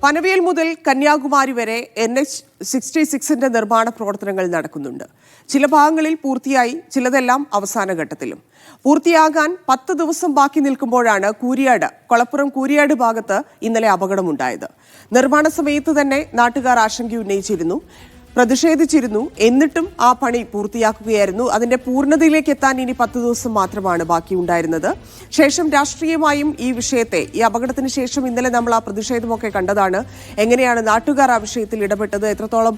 പനവേൽ മുതൽ കന്യാകുമാരി വരെ NH-66 നിർമ്മാണ പ്രവർത്തനങ്ങൾ നടക്കുന്നുണ്ട്. ചില ഭാഗങ്ങളിൽ പൂർത്തിയായി, ചിലതെല്ലാം അവസാന ഘട്ടത്തിലും. പൂർത്തിയാകാൻ 10 ദിവസം ബാക്കി നിൽക്കുമ്പോഴാണ് കൊളപ്പുറം കൂരിയാട് ഭാഗത്ത് ഇന്നലെ അപകടമുണ്ടായത്. നിർമ്മാണ സമയത്ത് തന്നെ നാട്ടുകാർ ആശങ്കയുന്നയിച്ചിരുന്നു, പ്രതിഷേധിച്ചിരുന്നു. എന്നിട്ടും ആ പണി പൂർത്തിയാക്കുകയായിരുന്നു. അതിന്റെ പൂർണ്ണതയിലേക്ക് എത്താൻ ഇനി 10 ദിവസം മാത്രമാണ് ബാക്കിയുണ്ടായിരുന്നത്. ശേഷം രാഷ്ട്രീയമായും ഈ വിഷയത്തെ, ഈ അപകടത്തിന് ശേഷം ഇന്നലെ നമ്മൾ ആ പ്രതിഷേധമൊക്കെ കണ്ടതാണ്. എങ്ങനെയാണ് നാട്ടുകാർ ആ വിഷയത്തിൽ ഇടപെട്ടത്, എത്രത്തോളം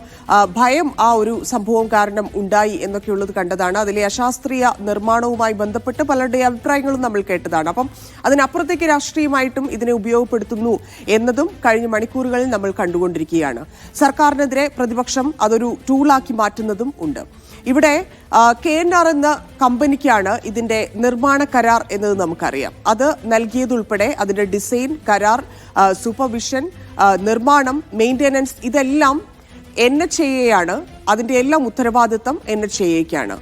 ഭയം ആ ഒരു സംഭവം കാരണം ഉണ്ടായി എന്നൊക്കെയുള്ളത് കണ്ടതാണ്. അതിലെ അശാസ്ത്രീയ നിർമ്മാണവുമായി ബന്ധപ്പെട്ട് പലരുടെ അഭിപ്രായങ്ങളും നമ്മൾ കേട്ടതാണ്. അപ്പം അതിനപ്പുറത്തേക്ക് രാഷ്ട്രീയമായിട്ടും ഇതിനെ ഉപയോഗപ്പെടുത്തുന്നു എന്നതും കഴിഞ്ഞ മണിക്കൂറുകളിൽ നമ്മൾ കണ്ടുകൊണ്ടിരിക്കുകയാണ്. സർക്കാരിനെതിരെ പ്രതിപക്ഷം അതൊരു ടൂളാക്കി മാറ്റുന്നതും ഉണ്ട്. ഇവിടെ KNR എന്ന കമ്പനിക്കാണ് ഇതിന്റെ നിർമ്മാണ കരാർ എന്നത് നമുക്കറിയാം. അത് നൽകിയതുൾപ്പെടെ അതിന്റെ ഡിസൈൻ, കരാർ, സൂപ്പർവിഷൻ, നിർമ്മാണം, മെയിൻ്റെനൻസ് ഇതെല്ലാം NHAA ആണ്. അതിന്റെ എല്ലാം ഉത്തരവാദിത്തം NHAAയ്ക്കാണ്.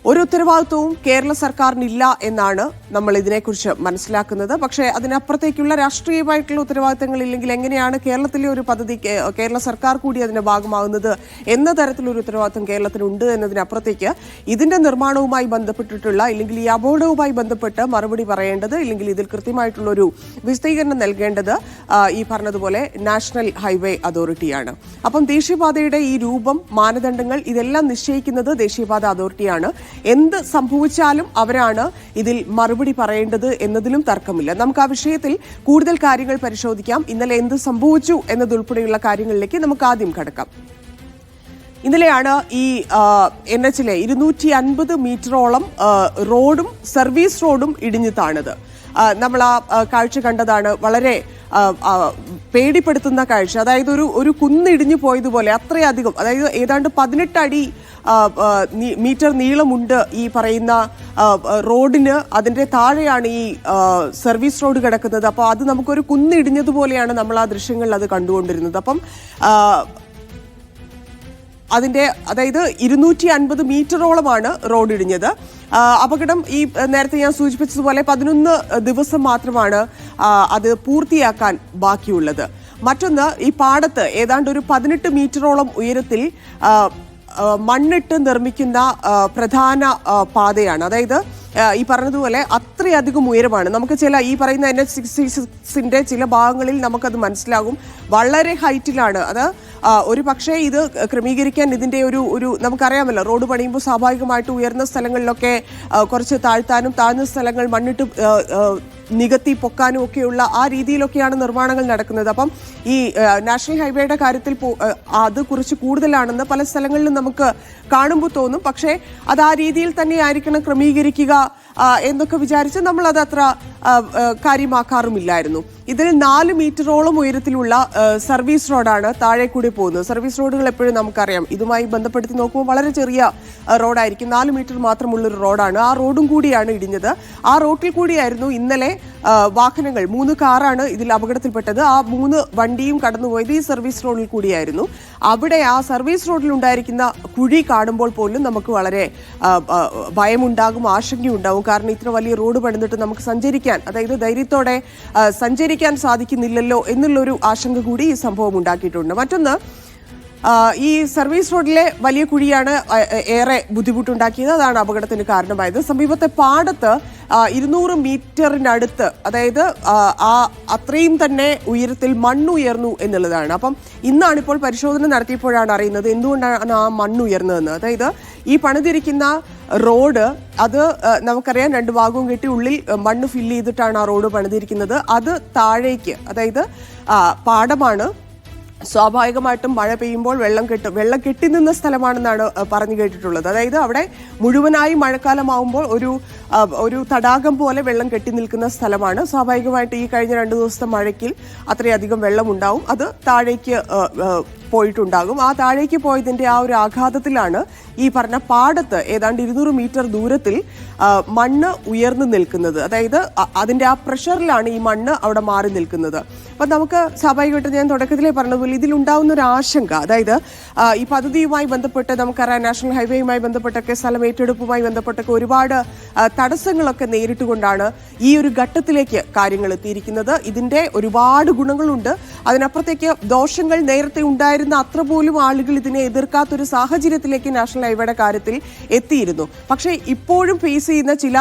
ഒരു ഉത്തരവാദിത്വവും കേരള സർക്കാരിനില്ല എന്നാണ് നമ്മൾ ഇതിനെക്കുറിച്ച് മനസ്സിലാക്കുന്നത്. പക്ഷേ അതിനപ്പുറത്തേക്കുള്ള രാഷ്ട്രീയമായിട്ടുള്ള ഉത്തരവാദിത്തങ്ങൾ ഇല്ലെങ്കിൽ എങ്ങനെയാണ് കേരളത്തിലെ ഒരു പദ്ധതി കേരള സർക്കാർ കൂടി അതിന്റെ ഭാഗമാകുന്നത് എന്ന തരത്തിലൊരു ഉത്തരവാദിത്വം കേരളത്തിനുണ്ട് എന്നതിനപ്പുറത്തേക്ക് ഇതിന്റെ നിർമ്മാണവുമായി ബന്ധപ്പെട്ടിട്ടുള്ള, ഇല്ലെങ്കിൽ ഈ അപകടവുമായി ബന്ധപ്പെട്ട് മറുപടി പറയേണ്ടത്, ഇല്ലെങ്കിൽ ഇതിൽ കൃത്യമായിട്ടുള്ളൊരു വിശദീകരണം നൽകേണ്ടത് ഈ പറഞ്ഞതുപോലെ നാഷണൽ ഹൈവേ അതോറിറ്റിയാണ്. അപ്പം ദേശീയപാതയുടെ ഈ രൂപം, മാനദണ്ഡങ്ങൾ ഇതെല്ലാം നിശ്ചയിക്കുന്നത് ദേശീയപാത അതോറിറ്റിയാണ്. എന്ത് സംഭവിച്ചാലും അവരാണ് ഇതിൽ മറുപടി പറയേണ്ടത് എന്നതിലും തർക്കമില്ല. നമുക്ക് ആ വിഷയത്തിൽ കൂടുതൽ കാര്യങ്ങൾ പരിശോധിക്കാം. ഇന്നലെ എന്ത് സംഭവിച്ചു എന്നതുൾപ്പെടെയുള്ള കാര്യങ്ങളിലേക്ക് നമുക്ക് ആദ്യം കടക്കാം. ഇന്നലെയാണ് ഈ NHലെ 250 മീറ്ററോളം റോഡും സർവീസ് റോഡും ഇടിഞ്ഞു താണത്. നമ്മൾ ആ കാഴ്ച കണ്ടതാണ്. വളരെ പേടിപ്പെടുത്തുന്ന കാഴ്ച. അതായത് ഒരു കുന്നിടിഞ്ഞു പോയതുപോലെ അത്രയധികം, അതായത് ഏതാണ്ട് 18 മീറ്റർ നീളമുണ്ട് ഈ പറയുന്ന റോഡിന്. അതിന്റെ താഴെയാണ് ഈ സർവീസ് റോഡ് കിടക്കുന്നത്. അപ്പോൾ അത് നമുക്കൊരു കുന്നിടിഞ്ഞതുപോലെയാണ് നമ്മൾ ആ ദൃശ്യങ്ങളിൽ അത് കണ്ടുകൊണ്ടിരുന്നത്. അപ്പം അതിന്റെ, അതായത് 250 മീറ്ററോളമാണ് റോഡ് ഇടിഞ്ഞത്. അപകടം ഈ നേരത്തെ ഞാൻ സൂചിപ്പിച്ചതുപോലെ 11 ദിവസം മാത്രമാണ് അത് പൂർത്തിയാക്കാൻ ബാക്കിയുള്ളത്. മറ്റൊന്ന്, ഈ പാടത്ത് ഏതാണ്ട് ഒരു 18 മീറ്ററോളം ഉയരത്തിൽ മണ്ണിട്ട് നിർമ്മിക്കുന്ന പ്രധാന പാതയാണ്. അതായത് ഈ പറഞ്ഞതുപോലെ അത്രയധികം ഉയരമാണ്. നമുക്ക് ഈ പറയുന്ന NH-66 ചില ഭാഗങ്ങളിൽ നമുക്കത് മനസ്സിലാകും. വളരെ ഹൈറ്റിലാണ് അത്. ഒരു പക്ഷേ ഇത് ക്രമീകരിക്കാൻ ഇതിന്റെ ഒരു നമുക്കറിയാമല്ലോ, റോഡ് പണിയുമ്പോൾ സ്വാഭാവികമായിട്ട് ഉയർന്ന സ്ഥലങ്ങളിലൊക്കെ കുറച്ച് താഴ്ത്താനും, താഴ്ന്ന സ്ഥലങ്ങൾ മണ്ണിട്ട് നികത്തി പൊക്കാനും ഒക്കെയുള്ള ആ രീതിയിലൊക്കെയാണ് നിർമ്മാണങ്ങൾ നടക്കുന്നത്. അപ്പം ഈ നാഷണൽ ഹൈവേയുടെ കാര്യത്തിൽ അത് കുറച്ച് കൂടുതലാണെന്ന് പല സ്ഥലങ്ങളിലും നമുക്ക് കാണുമ്പോൾ തോന്നും. പക്ഷേ അത് ആ രീതിയിൽ തന്നെ ആയിരിക്കണം ക്രമീകരിക്കുക എന്നൊക്കെ വിചാരിച്ച് നമ്മളത് അത്ര കാര്യമാക്കാറുമില്ലായിരുന്നു. ഇതിൽ 4 മീറ്ററോളം ഉയരത്തിലുള്ള സർവീസ് റോഡാണ് താഴെ കൂടി പോകുന്നത്. സർവീസ് റോഡുകൾ എപ്പോഴും നമുക്കറിയാം, ഇതുമായി ബന്ധപ്പെടുത്തി നോക്കുമ്പോൾ വളരെ ചെറിയ റോഡായിരിക്കും. 4 മീറ്റർ മാത്രമുള്ളൊരു റോഡാണ്. ആ റോഡും കൂടിയാണ് ഇടിഞ്ഞത്. ആ റോഡിൽ കൂടിയായിരുന്നു ഇന്നലെ വാഹനങ്ങൾ, 3 കാറാണ് ഇതിൽ അപകടത്തിൽപ്പെട്ടത്. ആ 3 വണ്ടിയും കടന്നുപോയത് ഈ സർവീസ് റോഡിൽ കൂടിയായിരുന്നു. അവിടെ ആ സർവീസ് റോഡിൽ ഉണ്ടായിരിക്കുന്ന കുഴി കാണുമ്പോൾ പോലും നമുക്ക് വളരെ ഭയമുണ്ടാകും, ആശങ്കയുണ്ടാകും. കാരണം ഇത്ര വലിയ റോഡ് പണിതിട്ട് നമുക്ക് സഞ്ചരിക്കാൻ, അതായത് ധൈര്യത്തോടെ സഞ്ചരിക്കാൻ സാധിക്കുന്നില്ലല്ലോ എന്നുള്ളൊരു ആശങ്ക കൂടി ഈ സംഭവം ഉണ്ടാക്കിയിട്ടുണ്ട്. മറ്റൊന്ന്, ഈ സർവീസ് റോഡിലെ വലിയ കുഴിയാണ് ഏറെ ബുദ്ധിമുട്ടുണ്ടാക്കിയത്. അതാണ് അപകടത്തിന് കാരണമായത്. സമീപത്തെ പാടത്ത് 200 മീറ്ററിനടുത്ത്, അതായത് അത്രയും തന്നെ ഉയരത്തിൽ മണ്ണുയർന്നു എന്നുള്ളതാണ്. അപ്പം ഇന്നാണിപ്പോൾ പരിശോധന നടത്തിയപ്പോഴാണ് അറിയുന്നത് എന്തുകൊണ്ടാണ് ആ മണ്ണുയർന്നതെന്ന്. അതായത് ഈ പണിതിരിക്കുന്ന റോഡ്, അത് നമുക്കറിയാം 2 ഭാഗവും കെട്ടി ഉള്ളിൽ മണ്ണ് ഫില്ല് ചെയ്തിട്ടാണ് ആ റോഡ് പണിതിരിക്കുന്നത്. അത് താഴേക്ക്, അതായത് പാടമാണ്. സ്വാഭാവികമായിട്ടും മഴ പെയ്യുമ്പോൾ വെള്ളം കെട്ടി നിന്ന സ്ഥലമാണെന്നാണ് പറഞ്ഞു കേട്ടിട്ടുള്ളത്. അതായത് അവിടെ മുഴുവനായി മഴക്കാലമാവുമ്പോൾ ഒരു തടാകം പോലെ വെള്ളം കെട്ടി നിൽക്കുന്ന സ്ഥലമാണ്. സ്വാഭാവികമായിട്ട് ഈ കഴിഞ്ഞ 2 ദിവസത്തെ മഴയ്ക്ക് അത്രയധികം വെള്ളമുണ്ടാവും. അത് താഴേക്ക് പോയിട്ടുണ്ടാകും. ആ താഴേക്ക് പോയതിന്റെ ആ ഒരു ആഘാതത്തിലാണ് ഈ പറഞ്ഞ പാടത്ത് ഏതാണ്ട് 200 മീറ്റർ ദൂരത്തിൽ മണ്ണ് ഉയർന്നു നിൽക്കുന്നത്. അതായത് അതിന്റെ ആ പ്രഷറിലാണ് ഈ മണ്ണ് അവിടെ മാറി നിൽക്കുന്നത്. അപ്പം നമുക്ക് സ്വാഭാവികമായിട്ട് ഞാൻ തുടക്കത്തിലേ പറഞ്ഞതുപോലെ മാത്രമല്ല ഇതിലുണ്ടാവുന്ന ഒരു ആശങ്ക, അതായത് ഈ പദ്ധതിയുമായി ബന്ധപ്പെട്ട് നമുക്കറിയാം നാഷണൽ ഹൈവേയുമായി ബന്ധപ്പെട്ടൊക്കെ സ്ഥലം ഏറ്റെടുപ്പുമായി ബന്ധപ്പെട്ടൊക്കെ ഒരുപാട് തടസ്സങ്ങളൊക്കെ നേരിട്ടുകൊണ്ടാണ് ഈ ഒരു ഘട്ടത്തിലേക്ക് കാര്യങ്ങൾ എത്തിയിരിക്കുന്നത്. ഇതിന്റെ ഒരുപാട് ഗുണങ്ങളുണ്ട്, അതിനപ്പുറത്തേക്ക് ദോഷങ്ങൾ നേരത്തെ ഉണ്ടായിരുന്ന അത്ര പോലും ആളുകൾ ഇതിനെ എതിർക്കാത്തൊരു സാഹചര്യത്തിലേക്ക് നാഷണൽ ഹൈവേയുടെ കാര്യത്തിൽ എത്തിയിരുന്നു. പക്ഷേ ഇപ്പോഴും ഫേസ് ചെയ്യുന്ന ചില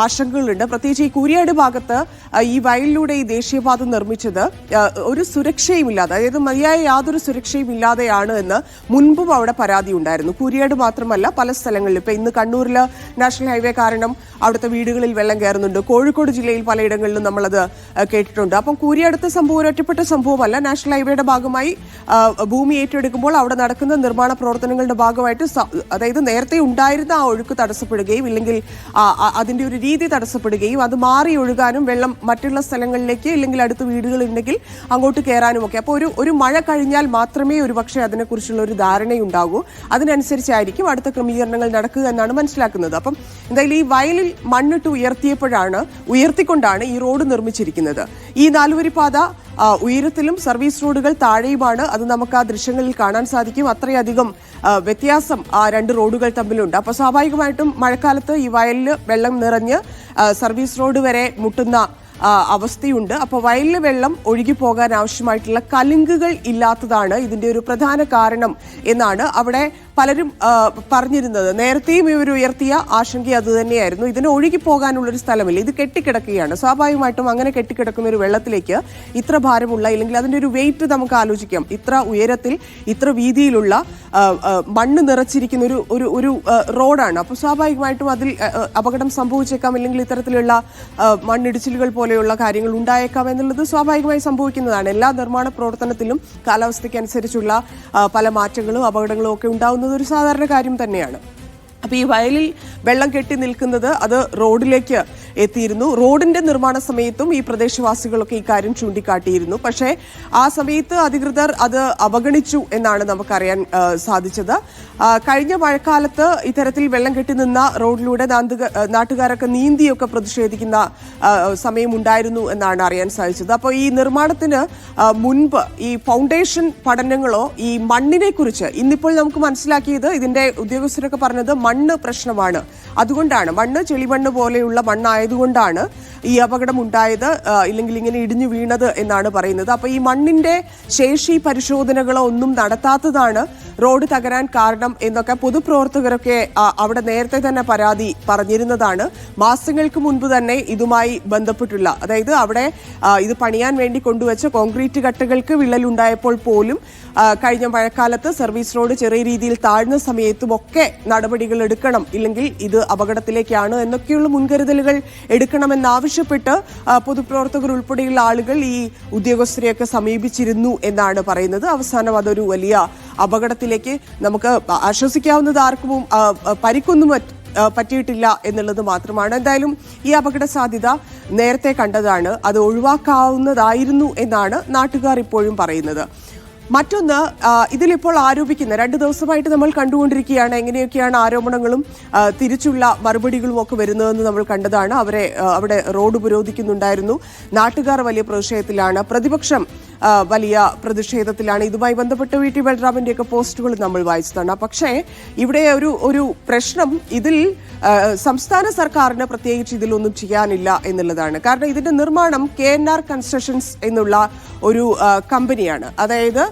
ആശങ്കകളുണ്ട്. പ്രത്യേകിച്ച് ഈ കൂരിയാട് ഭാഗത്ത് ഈ വയലിലൂടെ ഈ ദേശീയപാത നിർമ്മിച്ചത് ഒരു സുരക്ഷയുമില്ലാതെ, അതായത് മതിയായ യാതൊരു സുരക്ഷയും ഇല്ലാതെയാണ് എന്ന് മുൻപും അവിടെ പരാതി ഉണ്ടായിരുന്നു. കൂരിയാട് മാത്രമല്ല പല സ്ഥലങ്ങളിലും. ഇപ്പൊ ഇന്ന് കണ്ണൂരിൽ നാഷണൽ ഹൈവേ കാരണം അവിടുത്തെ വീടുകളിൽ വെള്ളം കയറുന്നുണ്ട്. കോഴിക്കോട് ജില്ലയിൽ പലയിടങ്ങളിലും നമ്മളത് കേട്ടിട്ടുണ്ട്. അപ്പം കൂരിയാടത്തെ സംഭവം ഒരു ഒറ്റപ്പെട്ട സംഭവമല്ല. നാഷണൽ ഹൈവേയുടെ ഭാഗമായി ഭൂമി ഏറ്റെടുക്കുമ്പോൾ അവിടെ നടക്കുന്ന നിർമ്മാണ പ്രവർത്തനങ്ങളുടെ ഭാഗമായിട്ട് അതായത് നേരത്തെ ഉണ്ടായിരുന്ന ആ ഒഴുക്ക് തടസ്സപ്പെടുകയും ഇല്ലെങ്കിൽ അതിന്റെ ഒരു രീതി തടസ്സപ്പെടുകയും അത് മാറി ഒഴുകാനും വെള്ളം മറ്റുള്ള സ്ഥലങ്ങളിലേക്ക് ഇല്ലെങ്കിൽ അടുത്ത വീടുകളുണ്ടെങ്കിൽ അങ്ങോട്ട് കയറാനും ഒക്കെ. അപ്പോൾ ഒരു മഴ കഴിഞ്ഞാൽ മാത്രമേ ഒരുപക്ഷെ അതിനെക്കുറിച്ചുള്ള ഒരു ധാരണയുണ്ടാകൂ. അതിനനുസരിച്ചായിരിക്കും അടുത്ത ക്രമീകരണങ്ങൾ നടക്കുക എന്നാണ് മനസ്സിലാക്കുന്നത്. അപ്പം എന്തായാലും ഈ വയലിൽ മണ്ണിട്ട് ഉയർത്തിക്കൊണ്ടാണ് ഈ റോഡ് നിർമ്മിച്ചിരിക്കുന്നത്. ഈ നാലുവരിപ്പാത ഉയരത്തിലും സർവീസ് റോഡുകൾ താഴെയുമാണ്. അത് നമുക്ക് ആ ദൃശ്യങ്ങളിൽ കാണാൻ സാധിക്കും. അത്രയധികം വ്യത്യാസം ആ രണ്ട് റോഡുകൾ തമ്മിലുണ്ട്. അപ്പോൾ സ്വാഭാവികമായിട്ടും മഴക്കാലത്ത് ഈ വയലിൽ വെള്ളം നിറഞ്ഞ് സർവീസ് റോഡ് വരെ മുട്ടുന്ന അവസ്ഥയുണ്ട്. അപ്പോൾ വയലിലെ വെള്ളം ഒഴുകി പോകാൻ ആവശ്യമായിട്ടുള്ള കലുങ്കുകൾ ഇല്ലാത്തതാണ് ഇതിന്റെ ഒരു പ്രധാന കാരണം എന്നാണ് അവിടെ പലരും പറഞ്ഞിരുന്നത്. നേരത്തെയും ഇവർ ഉയർത്തിയ ആശങ്ക അത് തന്നെയായിരുന്നു. ഇതിന് ഒഴുകി പോകാനുള്ളൊരു സ്ഥലമില്ല, ഇത് കെട്ടിക്കിടക്കുകയാണ്. സ്വാഭാവികമായിട്ടും അങ്ങനെ കെട്ടിക്കിടക്കുന്ന ഒരു വെള്ളത്തിലേക്ക് ഇത്ര ഭാരമുള്ള ഇല്ലെങ്കിൽ അതിന്റെ ഒരു വെയിറ്റ് നമുക്ക് ആലോചിക്കാം. ഇത്ര ഉയരത്തിൽ ഇത്ര വീതിയിലുള്ള മണ്ണ് നിറച്ചിരിക്കുന്ന ഒരു റോഡാണ്. അപ്പോൾ സ്വാഭാവികമായിട്ടും അതിൽ അപകടം സംഭവിച്ചേക്കാം, ഇല്ലെങ്കിൽ ഇത്തരത്തിലുള്ള മണ്ണിടിച്ചിലുകൾ പോലെയുള്ള കാര്യങ്ങൾ ഉണ്ടായേക്കാം എന്നുള്ളത് സ്വാഭാവികമായി സംഭവിക്കുന്നതാണ്. എല്ലാ നിർമ്മാണ പ്രവർത്തനത്തിലും കാലാവസ്ഥയ്ക്ക് അനുസരിച്ചുള്ള പല മാറ്റങ്ങളും അപകടങ്ങളും ഒക്കെ ഉണ്ടാവുന്നത് ഒരു സാധാരണ കാര്യം തന്നെയാണ്. അപ്പോൾ ഈ വയലിൽ വെള്ളം കെട്ടി നിൽക്കുന്നത് അത് റോഡിലേക്ക് എത്തിയിരുന്നു. റോഡിന്റെ നിർമ്മാണ സമയത്തും ഈ പ്രദേശവാസികളൊക്കെ ഈ കാര്യം ചൂണ്ടിക്കാട്ടിയിരുന്നു. പക്ഷേ ആ സമയത്ത് അധികൃതർ അത് അവഗണിച്ചു എന്നാണ് നമുക്കറിയാൻ സാധിച്ചത്. കഴിഞ്ഞ മഴക്കാലത്ത് ഇത്തരത്തിൽ വെള്ളം കെട്ടി നിന്ന റോഡിലൂടെ നാട്ടുകാരൊക്കെ നീന്തിയൊക്കെ പ്രതിഷേധിക്കുന്ന സമയമുണ്ടായിരുന്നു എന്നാണ് അറിയാൻ സാധിച്ചത്. അപ്പോൾ ഈ നിർമ്മാണത്തിന് മുൻപ് ഈ ഫൗണ്ടേഷൻ പഠനങ്ങളോ ഈ മണ്ണിനെ കുറിച്ച് ഇന്നിപ്പോൾ നമുക്ക് മനസ്സിലാക്കിയത്, ഇതിന്റെ ഉദ്യോഗസ്ഥരൊക്കെ പറഞ്ഞത് മണ്ണ് പ്രശ്നമാണ്. അതുകൊണ്ടാണ് മണ്ണ് ചെളിമണ്ണ് പോലെയുള്ള മണ്ണായതുകൊണ്ടാണ് ഈ അപകടം ഉണ്ടായത്, ഇല്ലെങ്കിൽ ഇങ്ങനെ ഇടിഞ്ഞു വീണത് എന്നാണ് പറയുന്നത്. അപ്പൊ ഈ മണ്ണിന്റെ ശേഷി പരിശോധനകളോ ഒന്നും നടത്താത്തതാണ് റോഡ് തകരാൻ കാരണം എന്നൊക്കെ പൊതുപ്രവർത്തകരൊക്കെ അവിടെ നേരത്തെ തന്നെ പരാതി പറഞ്ഞിരുന്നതാണ്. മാസങ്ങൾക്ക് മുൻപ് തന്നെ ഇതുമായി ബന്ധപ്പെട്ടുള്ള, അതായത് അവിടെ ഇത് പണിയാൻ വേണ്ടി കൊണ്ടുവച്ച കോൺക്രീറ്റ് കട്ടകൾക്ക് വിള്ളലുണ്ടായപ്പോൾ പോലും കഴിഞ്ഞ മഴക്കാലത്ത് സർവീസ് റോഡ് ചെറിയ രീതിയിൽ താഴ്ന്ന സമയത്തും ഒക്കെ നടപടികൾ എടുക്കണം, ഇല്ലെങ്കിൽ ഇത് അപകടത്തിലേക്കാണ് എന്നൊക്കെയുള്ള മുൻകരുതലുകൾ എടുക്കണമെന്നാവശ്യപ്പെട്ട് പൊതുപ്രവർത്തകർ ഉൾപ്പെടെയുള്ള ആളുകൾ ഈ ഉദ്യോഗസ്ഥരെയൊക്കെ സമീപിച്ചിരുന്നു എന്നാണ് പറയുന്നത്. അവസാനം അതൊരു വലിയ അപകടത്തിലേക്ക്, നമുക്ക് ആശ്വസിക്കാവുന്നത് ആർക്കും പരിക്കൊന്നും പറ്റിയിട്ടില്ല എന്നുള്ളത് മാത്രമാണ്. എന്തായാലും ഈ അപകട സാധ്യത നേരത്തെ കണ്ടതാണ്, അത് ഒഴിവാക്കാവുന്നതായിരുന്നു എന്നാണ് നാട്ടുകാർ ഇപ്പോഴും പറയുന്നത്. മറ്റൊന്ന്, ഇതിലിപ്പോൾ ആരോപിക്കുന്ന 2 ദിവസമായിട്ട് നമ്മൾ കണ്ടുകൊണ്ടിരിക്കുകയാണ് എങ്ങനെയൊക്കെയാണ് ആരോപണങ്ങളും തിരിച്ചുള്ള മറുപടികളും ഒക്കെ വരുന്നതെന്ന് നമ്മൾ കണ്ടതാണ്. അവിടെ റോഡ് ഉപരോധിക്കുന്നുണ്ടായിരുന്നു. നാട്ടുകാർ വലിയ പ്രതിഷേധത്തിലാണ്, പ്രതിപക്ഷം വലിയ പ്രതിഷേധത്തിലാണ്. ഇതുമായി ബന്ധപ്പെട്ട് വി ടി ബൽറാമിന്റെയൊക്കെ പോസ്റ്റുകൾ നമ്മൾ വായിച്ചതാണ്. പക്ഷേ ഇവിടെ ഒരു പ്രശ്നം, ഇതിൽ സംസ്ഥാന സർക്കാരിന് പ്രത്യേകിച്ച് ഇതിലൊന്നും ചെയ്യാനില്ല എന്നുള്ളതാണ്. കാരണം ഇതിന്റെ നിർമ്മാണം KNR കൺസ്ട്രക്ഷൻസ് എന്നുള്ള ഒരു കമ്പനിയാണ്. അതായത്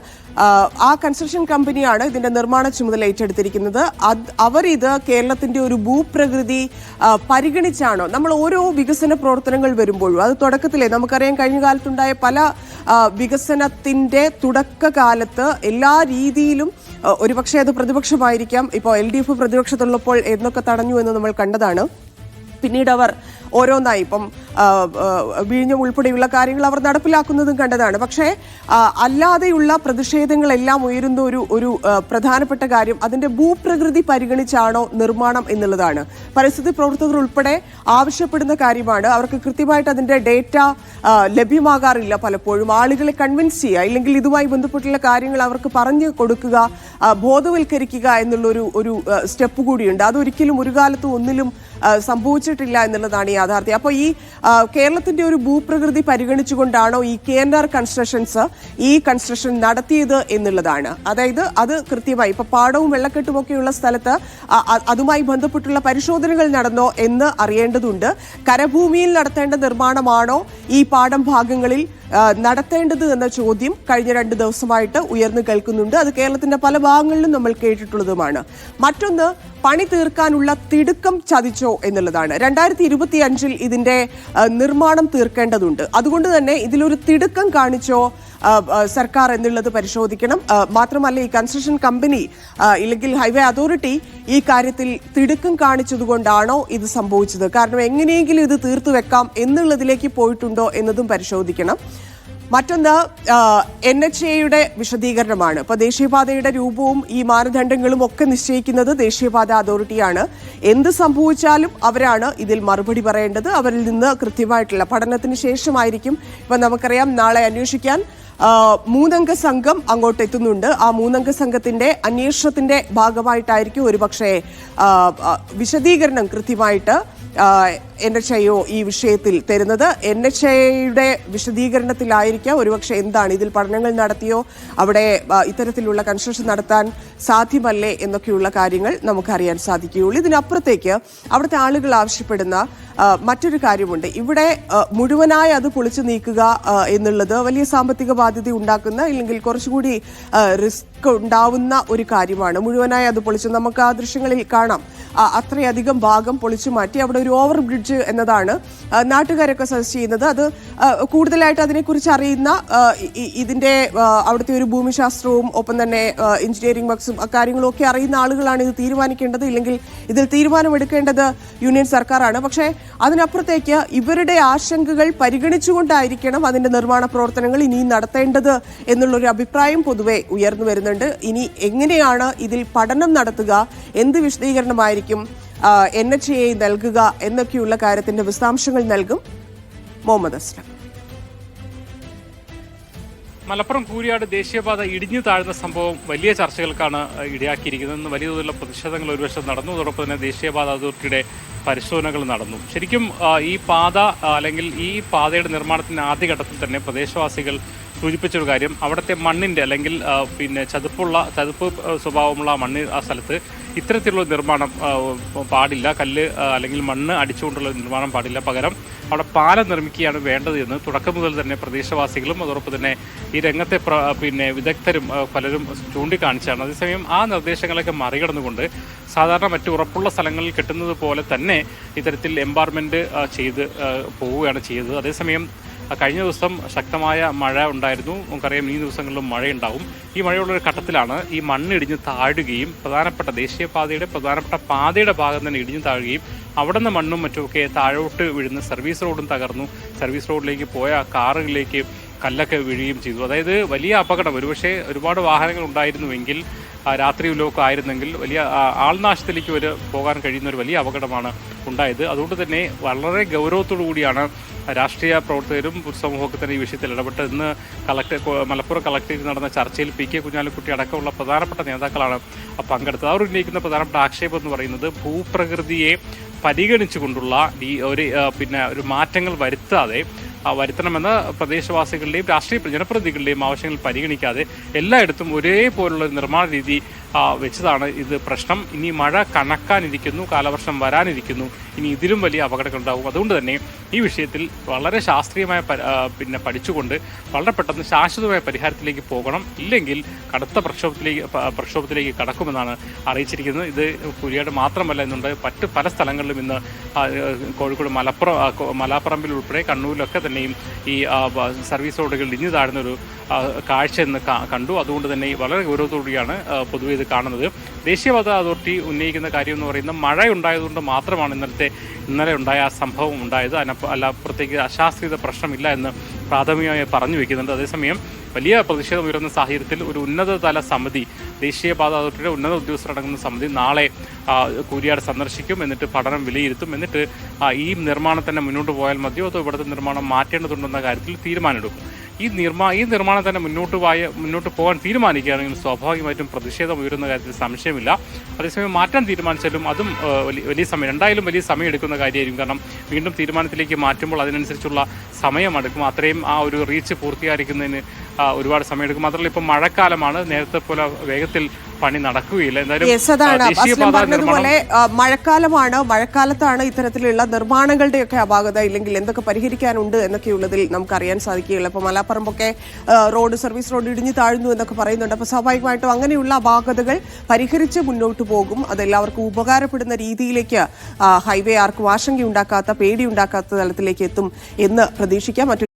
ആ കൺസ്ട്രക്ഷൻ കമ്പനിയാണ് ഇതിന്റെ നിർമ്മാണ ചുമതല ഏറ്റെടുത്തിരിക്കുന്നത്. അവരിത് കേരളത്തിന്റെ ഒരു ഭൂപ്രകൃതി പരിഗണിച്ചാണോ, നമ്മൾ ഓരോ വികസന പ്രവർത്തനങ്ങൾ വരുമ്പോഴും അത് തുടക്കത്തിലെ നമുക്കറിയാം, കഴിഞ്ഞ കാലത്തുണ്ടായ പല വികസനത്തിന്റെ തുടക്കകാലത്ത് എല്ലാ രീതിയിലും ഒരുപക്ഷെ അത് പ്രതിപക്ഷമായിരിക്കാം, ഇപ്പോൾ LDF പ്രതിപക്ഷത്തുള്ളപ്പോൾ എന്നൊക്കെ തടഞ്ഞു എന്ന് നമ്മൾ കണ്ടതാണ്. പിന്നീട് അവർ ഓരോന്നായി ഇപ്പം വിഴിഞ്ഞം ഉൾപ്പെടെയുള്ള കാര്യങ്ങൾ അവർ നടപ്പിലാക്കുന്നതും കണ്ടതാണ്. പക്ഷേ അല്ലാതെയുള്ള പ്രതിഷേധങ്ങളെല്ലാം ഉയരുന്ന ഒരു പ്രധാനപ്പെട്ട കാര്യം അതിന്റെ ഭൂപ്രകൃതി പരിഗണിച്ചാണോ നിർമ്മാണം എന്നുള്ളതാണ്. പരിസ്ഥിതി പ്രവർത്തകർ ഉൾപ്പെടെ ആവശ്യപ്പെടുന്ന കാര്യമാണ്. അവർക്ക് കൃത്യമായിട്ട് അതിന്റെ ഡേറ്റ ലഭ്യമാകാറില്ല. പലപ്പോഴും ആളുകളെ കൺവിൻസ് ചെയ്യുക, ഇല്ലെങ്കിൽ ഇതുമായി ബന്ധപ്പെട്ടുള്ള കാര്യങ്ങൾ അവർക്ക് പറഞ്ഞു കൊടുക്കുക, ബോധവൽക്കരിക്കുക എന്നുള്ള ഒരു സ്റ്റെപ്പ് കൂടിയുണ്ട്. അതൊരിക്കലും ഒരു കാലത്തും ഒന്നിലും സംഭവിച്ചിട്ടില്ല എന്നുള്ളതാണ് ഈ യാഥാർത്ഥ്യം. അപ്പോൾ ഈ കേരളത്തിന്റെ ഒരു ഭൂപ്രകൃതി പരിഗണിച്ചുകൊണ്ടാണോ ഈ KNR കൺസ്ട്രക്ഷൻസ് ഈ കൺസ്ട്രക്ഷൻ നടത്തിയത് എന്നുള്ളതാണ്. അതായത് അത് കൃത്യമായി ഇപ്പൊ പാടവും വെള്ളക്കെട്ടും ഒക്കെയുള്ള സ്ഥലത്ത് അതുമായി ബന്ധപ്പെട്ടുള്ള പരിശോധനകൾ നടന്നോ എന്ന് അറിയേണ്ടതുണ്ട്. കരഭൂമിയിൽ നടത്തേണ്ട നിർമ്മാണമാണോ ഈ പാടം ഭാഗങ്ങളിൽ നടത്തേണ്ടത് എന്ന ചോദ്യം കഴിഞ്ഞ 2 ദിവസമായിട്ട് ഉയർന്നു കേൾക്കുന്നുണ്ട്. അത് കേരളത്തിന്റെ പല ഭാഗങ്ങളിലും നമ്മൾ കേട്ടിട്ടുള്ളതുമാണ്. മറ്റൊന്ന്, പണി തീർക്കാനുള്ള തിടുക്കം ചതിച്ചോ എന്നുള്ളതാണ്. 2025 ഇതിന്റെ നിർമ്മാണം തീർക്കേണ്ടതുണ്ട്. അതുകൊണ്ട് തന്നെ ഇതിലൊരു തിടുക്കം കാണിച്ചോ സർക്കാർ എന്നുള്ളത് പരിശോധിക്കണം. മാത്രമല്ല, ഈ കൺസ്ട്രക്ഷൻ കമ്പനി ഇല്ലെങ്കിൽ ഹൈവേ അതോറിറ്റി ഈ കാര്യത്തിൽ തിടുക്കം കാണിച്ചതുകൊണ്ടാണോ ഇത് സംഭവിച്ചത്? കാരണം എങ്ങനെയെങ്കിലും ഇത് തീർത്തു വെക്കാം എന്നുള്ളതിലേക്ക് പോയിട്ടുണ്ടോ എന്നതും പരിശോധിക്കണം. മറ്റൊന്ന്, NHAയുടെ വിശദീകരണമാണ്. ഇപ്പൊ ദേശീയപാതയുടെ രൂപവും ഈ മാനദണ്ഡങ്ങളും ഒക്കെ നിശ്ചയിക്കുന്നത് ദേശീയപാത അതോറിറ്റിയാണ്. എന്ത് സംഭവിച്ചാലും അവരാണ് ഇതിൽ മറുപടി പറയേണ്ടത്. അവരിൽ നിന്ന് കൃത്യമായിട്ടുള്ള പഠനത്തിന് ശേഷമായിരിക്കും. ഇപ്പൊ നമുക്കറിയാം, നാളെ അന്വേഷിക്കാൻ 3-അംഗ സംഘം അങ്ങോട്ട് എത്തുന്നുണ്ട്. ആ 3-അംഗ സംഘത്തിന്റെ അന്വേഷണത്തിന്റെ ഭാഗമായിട്ടായിരിക്കും ഒരുപക്ഷെ വിശദീകരണം കൃത്യമായിട്ട് NHAയോ ഈ വിഷയത്തിൽ തരുന്നത്. NHAയുടെ വിശദീകരണത്തിലായിരിക്കാം ഒരുപക്ഷെ എന്താണ് ഇതിൽ പഠനങ്ങൾ നടത്തിയോ, അവിടെ ഇത്തരത്തിലുള്ള കൺസ്ട്രക്ഷൻ നടത്താൻ സാധ്യമല്ലേ എന്നൊക്കെയുള്ള കാര്യങ്ങൾ നമുക്കറിയാൻ സാധിക്കുകയുള്ളൂ. ഇതിനപ്പുറത്തേക്ക് അവിടുത്തെ ആളുകൾ ആവശ്യപ്പെടുന്ന മറ്റൊരു കാര്യമുണ്ട്. ഇവിടെ മുഴുവനായി അത് പൊളിച്ചു നീക്കുക എന്നുള്ളത് വലിയ സാമ്പത്തിക ബാധ്യത ഉണ്ടാക്കുന്ന, ഇല്ലെങ്കിൽ കുറച്ചുകൂടി റിസ്ക് ഉണ്ടാവുന്ന ഒരു കാര്യമാണ്. മുഴുവനായി അത് പൊളിച്ചു, നമുക്ക് ആ ദൃശ്യങ്ങളിൽ കാണാം, അത്രയധികം ഭാഗം പൊളിച്ചു മാറ്റി അവിടെ ഒരു ഓവർ ബ്രിഡ്ജ് എന്നതാണ് നാട്ടുകാരൊക്കെ സജസ്റ്റ് ചെയ്യുന്നത്. അത് കൂടുതലായിട്ട് അതിനെക്കുറിച്ച് അറിയുന്ന ഇതിന്റെ അവിടുത്തെ ഒരു ഭൂമിശാസ്ത്രവും ഒപ്പം തന്നെ എഞ്ചിനീയറിംഗ് വർക്ക്സും അക്കാര്യങ്ങളും ഒക്കെ അറിയുന്ന ആളുകളാണ് ഇത് തീരുമാനിക്കേണ്ടത്. ഇല്ലെങ്കിൽ ഇതിൽ തീരുമാനമെടുക്കേണ്ടത് യൂണിയൻ സർക്കാരാണ്. പക്ഷേ അതിനപ്പുറത്തേക്ക് ഇവരുടെ ആശങ്കകൾ പരിഗണിച്ചുകൊണ്ടായിരിക്കണം അതിന്റെ നിർമ്മാണ പ്രവർത്തനങ്ങൾ ഇനിയും നടത്തേണ്ടത് എന്നുള്ളൊരു അഭിപ്രായം പൊതുവെ ഉയർന്നു വരുന്നുണ്ട്. ഇനി എങ്ങനെയാണ് ഇതിൽ പഠനം നടത്തുക, എന്ത് വിശദീകരണമായിരിക്കും NHA നൽകുക എന്നൊക്കെയുള്ള കാര്യത്തിന്റെ വിശദാംശങ്ങൾ നൽകും മുഹമ്മദ് അസ്ലം. മലപ്പുറം കൂരിയാട് ദേശീയപാത ഇടിഞ്ഞു താഴ്ന്ന സംഭവം വലിയ ചർച്ചകൾക്കാണ് ഇടയാക്കിയിരിക്കുന്നത്. വലിയ തോതിലുള്ള പ്രതിഷേധങ്ങൾ ഒരു വശം നടന്നു. അതോടൊപ്പം തന്നെ ദേശീയപാത അതോറിറ്റിയുടെ പരിശോധനകൾ നടന്നു. ശരിക്കും ഈ പാത അല്ലെങ്കിൽ ഈ പാതയുടെ നിർമ്മാണത്തിന്റെ ആദ്യഘട്ടത്തിൽ തന്നെ പ്രദേശവാസികൾ സൂചിപ്പിച്ചൊരു കാര്യം, അവിടുത്തെ മണ്ണിൻ്റെ അല്ലെങ്കിൽ ചതുപ്പ് സ്വഭാവമുള്ള ആ സ്ഥലത്ത് ഇത്തരത്തിലുള്ള നിർമ്മാണം പാടില്ല. കല്ല് അല്ലെങ്കിൽ മണ്ണ് അടിച്ചുകൊണ്ടുള്ള നിർമ്മാണം പാടില്ല. പകരം അവിടെ പാലം നിർമ്മിക്കുകയാണ് വേണ്ടത് എന്ന് തുടക്കം മുതൽ തന്നെ പ്രദേശവാസികളും അതോടൊപ്പം തന്നെ ഈ രംഗത്തെ വിദഗ്ധരും പലരും ചൂണ്ടിക്കാണിച്ചാണ്. അതേസമയം ആ നിർദ്ദേശങ്ങളൊക്കെ മറികടന്നുകൊണ്ട് സാധാരണ മറ്റു ഉറപ്പുള്ള സ്ഥലങ്ങളിൽ കിട്ടുന്നത് പോലെ തന്നെ ഇത്തരത്തിൽ എംബാർമെൻറ്റ് ചെയ്ത് പോവുകയാണ് ചെയ്തത്. അതേസമയം കഴിഞ്ഞ ദിവസം ശക്തമായ മഴ ഉണ്ടായിരുന്നു. നമുക്കറിയാം ഈ ദിവസങ്ങളിലും മഴയുണ്ടാവും. ഈ മഴയുള്ളൊരു ഘട്ടത്തിലാണ് ഈ മണ്ണിടിഞ്ഞ് താഴുകയും പ്രധാനപ്പെട്ട ദേശീയപാതയുടെ പാതയുടെ ഭാഗം തന്നെ ഇടിഞ്ഞു താഴുകയും അവിടെ നിന്ന് മണ്ണും മറ്റുമൊക്കെ താഴോട്ട് വീഴുന്ന സർവീസ് റോഡും തകർന്നു. സർവീസ് റോഡിലേക്ക് പോയ കാറുകളിലേക്ക് കല്ലൊക്കെ വീഴുകയും ചെയ്തു. അതായത് വലിയ അപകടം. ഒരുപാട് വാഹനങ്ങൾ ഉണ്ടായിരുന്നുവെങ്കിൽ, രാത്രിയിലൊക്കെ ആയിരുന്നെങ്കിൽ വലിയ ആൾനാശത്തിലേക്ക് പോകാൻ കഴിയുന്ന ഒരു വലിയ അപകടമാണ് ഉണ്ടായത്. അതുകൊണ്ട് തന്നെ വളരെ ഗൗരവത്തോടു കൂടിയാണ് രാഷ്ട്രീയ പ്രവർത്തകരും പൊതുസമൂഹമൊക്കെ തന്നെ ഈ വിഷയത്തിൽ ഇടപെട്ട് ഇന്ന് മലപ്പുറം കളക്ടറേറ്റിൽ നടന്ന ചർച്ചയിൽ PK കുഞ്ഞാലിക്കുട്ടി അടക്കമുള്ള പ്രധാനപ്പെട്ട നേതാക്കളാണ് പങ്കെടുത്തത്. അവർ ഉന്നയിക്കുന്ന പ്രധാനപ്പെട്ട ആക്ഷേപം എന്ന് പറയുന്നത് ഭൂപ്രകൃതിയെ പരിഗണിച്ചുകൊണ്ടുള്ള ഒരു മാറ്റങ്ങൾ വരുത്തണമെന്ന പ്രദേശവാസികളുടെയും രാഷ്ട്രീയ ജനപ്രതിനിധികളുടെയും ആവശ്യങ്ങൾ പരിഗണിക്കാതെ എല്ലായിടത്തും ഒരേപോലുള്ള നിർമ്മാണ രീതി വെച്ചതാണ് ഇത് പ്രശ്നം. ഇനി മഴ കണക്കാനിരിക്കുന്നു, കാലവർഷം വരാനിരിക്കുന്നു, ഇനി ഇതിലും വലിയ അപകടങ്ങൾ ഉണ്ടാകും. അതുകൊണ്ട് തന്നെ ഈ വിഷയത്തിൽ വളരെ ശാസ്ത്രീയമായ പഠിച്ചുകൊണ്ട് വളരെ പെട്ടെന്ന് ശാശ്വതമായ പരിഹാരത്തിലേക്ക് പോകണം. ഇല്ലെങ്കിൽ കടുത്ത പ്രക്ഷോഭത്തിലേക്ക് കടക്കുമെന്നാണ് അറിയിച്ചിരിക്കുന്നത്. ഇത് കൂരിയാട് മാത്രമല്ല, എന്നുണ്ട് മറ്റ് പല സ്ഥലങ്ങളിലും ഇന്ന് കോഴിക്കോട് മലാപ്പറമ്പിൽ ഉൾപ്പെടെ കണ്ണൂരിലൊക്കെ തന്നെയും ഈ സർവീസ് റോഡുകൾ ഇടിഞ്ഞു താഴ്ന്നൊരു കാഴ്ച എന്ന് കണ്ടു. അതുകൊണ്ട് തന്നെ വളരെ ഗൗരവത്തോടുകൂടിയാണ് പൊതുവെ ഇത് കാണുന്നത്. ദേശീയപാത അതോറിറ്റി ഉന്നയിക്കുന്ന കാര്യം എന്ന് പറയുന്നത് മഴ ഉണ്ടായതുകൊണ്ട് മാത്രമാണ് ഇന്നലെ ഉണ്ടായ ആ സംഭവം ഉണ്ടായത്. അപ്പുറത്തേക്ക് അശാസ്ത്രീയത പ്രശ്നമില്ല എന്ന് പ്രാഥമികമായി പറഞ്ഞു വയ്ക്കുന്നുണ്ട്. അതേസമയം വലിയ പ്രതിഷേധം ഉയർന്ന സാഹചര്യത്തിൽ ഒരു ഉന്നതതല സമിതി, ദേശീയപാത അതോറിറ്റിയുടെ ഉന്നത ഉദ്യോഗസ്ഥരടങ്ങുന്ന സമിതി നാളെ കൂരിയാട് സന്ദർശിക്കും. എന്നിട്ട് പഠനം വിലയിരുത്തും. എന്നിട്ട് ഈ നിർമ്മാണം തന്നെ മുന്നോട്ട് പോയാൽ മതിയോ അതോ ഇവിടുത്തെ നിർമ്മാണം മാറ്റേണ്ടതുണ്ടെന്ന കാര്യത്തിൽ തീരുമാനമെടുക്കും. ഈ നിർമ്മാണം തന്നെ മുന്നോട്ട് പോകാൻ തീരുമാനിക്കുകയാണെങ്കിൽ സ്വാഭാവികമായിട്ടും പ്രതിഷേധം ഉയരുന്ന കാര്യത്തിൽ സംശയമില്ല. അതേസമയം മാറ്റാൻ തീരുമാനിച്ചാലും അതും വലിയ സമയം എന്തായാലും വലിയ സമയം എടുക്കുന്ന കാര്യമായിരിക്കും. കാരണം വീണ്ടും തീരുമാനത്തിലേക്ക് മാറ്റുമ്പോൾ അതിനനുസരിച്ചുള്ള സമയമെടുക്കും. അത്രയും ആ ഒരു റീച്ച് പൂർത്തീകരിക്കുന്നതിന് ഒരുപാട് സമയമെടുക്കും. മാത്രമല്ല ഇപ്പം മഴക്കാലമാണ്, നേരത്തെ പോലെ വേഗത്തിൽ പണി നടക്കുകയില്ല. എന്തായാലും പറഞ്ഞതുപോലെ മഴക്കാലമാണ്, മഴക്കാലത്താണ് ഇത്തരത്തിലുള്ള നിർമ്മാണങ്ങളുടെയൊക്കെ അപാകത ഇല്ലെങ്കിൽ എന്തൊക്കെ പരിഹരിക്കാനുണ്ട് എന്നൊക്കെയുള്ളതിൽ നമുക്ക് അറിയാൻ സാധിക്കുകയുള്ളൂ. അപ്പോൾ മലാപ്പറമ്പൊക്കെ സർവീസ് റോഡ് ഇടിഞ്ഞു താഴ്ന്നു എന്നൊക്കെ പറയുന്നുണ്ട്. അപ്പോൾ സ്വാഭാവികമായിട്ടും അങ്ങനെയുള്ള അപാകതകൾ പരിഹരിച്ച് മുന്നോട്ട് പോകും. അതെല്ലാവർക്കും ഉപകാരപ്പെടുന്ന രീതിയിലേക്ക് ഹൈവേ ആർക്കും ആശങ്കയുണ്ടാക്കാത്ത, പേടിയുണ്ടാക്കാത്ത തലത്തിലേക്ക് എത്തും എന്ന് പ്രതീക്ഷിക്കാം.